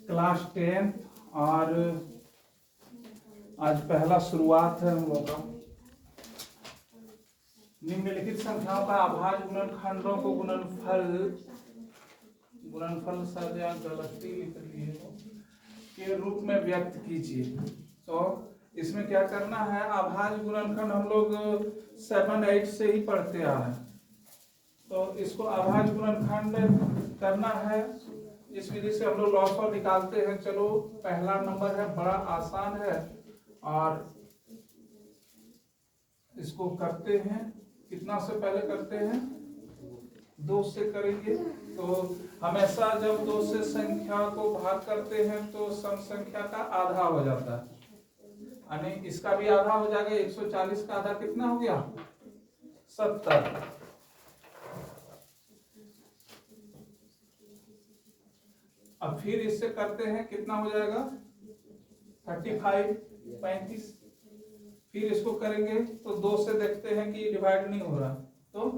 Class 10 और आज पहला शुरुआत है हम लोग का। निम्नलिखित संख्याओं का आभाज्य गुणनखंडों को गुणनफल सद या गलती लिख लिए के रूप में व्यक्त कीजिए। तो इसमें क्या करना है, आभाज्य गुणनखंड हम लोग 7-8 से ही पढ़ते आ रहे हैं। तो इसको आभाज्य गुणनखंड करना है, इस विधि से हम लोग लॉग निकालते हैं। चलो पहला नंबर है, बड़ा आसान है और इसको करते हैं। कितना से पहले करते हैं, 2 से करेंगे। तो हमेशा जब 2 से संख्या को भाग करते हैं तो सम संख्या का आधा हो जाता है, यानी इसका भी आधा हो जाएगा। 140 का आधा कितना हो गया, 70। अब फिर इससे करते हैं, कितना हो जाएगा 35। फिर इसको करेंगे तो 2 से देखते हैं कि डिवाइड नहीं हो रहा, तो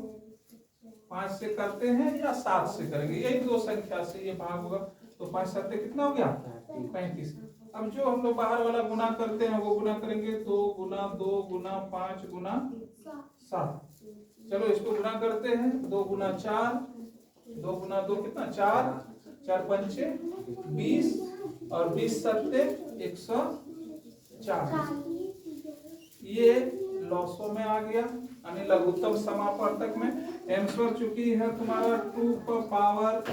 5 से करते हैं या 7 से करेंगे, यही 2 संख्या से ये भाग होगा। तो 5 7 कितना हो गया 35। अब जो हम लोग बाहर वाला गुना करते हैं वो गुना करेंगे, 2 गुना 2 गुना 5 गुना 7। चलो इसको गुना करते हैं, 2 गुना 4, 2 गुना 2 कितना 4, 4 पंचे 20 और 20 सत्ते 140। ये लॉसो में आ गया, यानी लघुत्तम समापवर्तक में। आंसर चुकी है तुम्हारा 2 पर पावर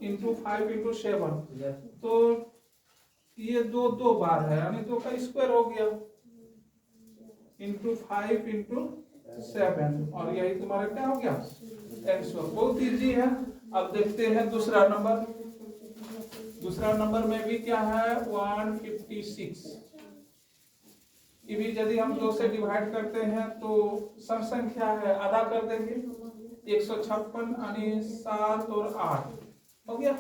इंटू 5 इंटू 7। तो ये 2 बार है, यानी 2 का स्क्वायर हो गया इंटू 5 इंटू 7, और यही तुम्हारा क्या हो गया आंसर। बहुत इजी है। अब देखते हैं दूसरा नंबर। दूसरा नंबर में भी क्या है 156। ये भी यदि हम 2 से डिवाइड करते हैं तो सम संख्या है, आधा कर देंगे। 156 यानी 7 और 8 हो गया।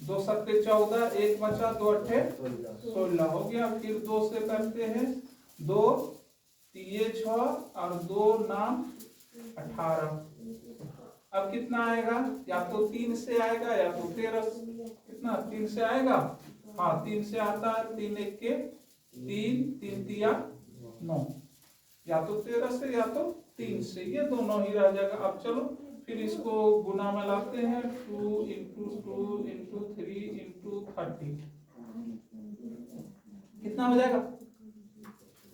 2 सत्ते 14, 1 बचा, 2 अट्ठे 16 हो गया। फिर 2 से करते हैं, 2 3 6 और 2 नाम 18। अब कितना आएगा, या तो 3 से आएगा या तो 13। कितना 3 से आएगा, हाँ 3 से आता है। 3 1 के 3, 3 तिया 9, या तो 13 से या तो 3 से, ये दोनों ही रह जाएगा। अब चलो फिर इसको गुना में लाते हैं, 2 इंटू 2 इंटू 3 इंटू 30। कितना हो जाएगा,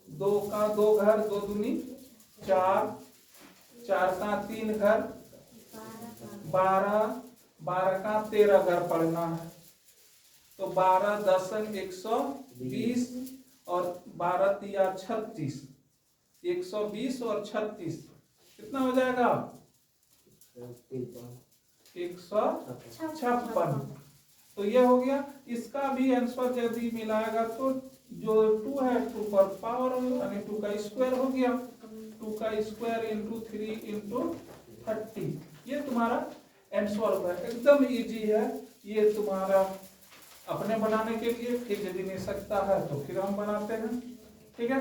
2 का 2 घर, 2 दूनी 4, 4 का 3 घर, 12, 12 का 13 घर पढ़ना है। तो 12 10 120 और 12 तिया 36, 120 और 36 कितना हो जाएगा 156। तो ये हो गया। इसका भी आंसर यदि मिलाएगा तो जो 2 है 2 पर पावर यानी 2 का स्क्वायर हो गया। 2 का स्क्वायर इंटू 3 इंटू 30, ये तुम्हारा आंसर है। एकदम इजी है ये तुम्हारा अपने बनाने के लिए। फिर यदि नहीं सकता है तो फिर हम बनाते हैं, ठीक है।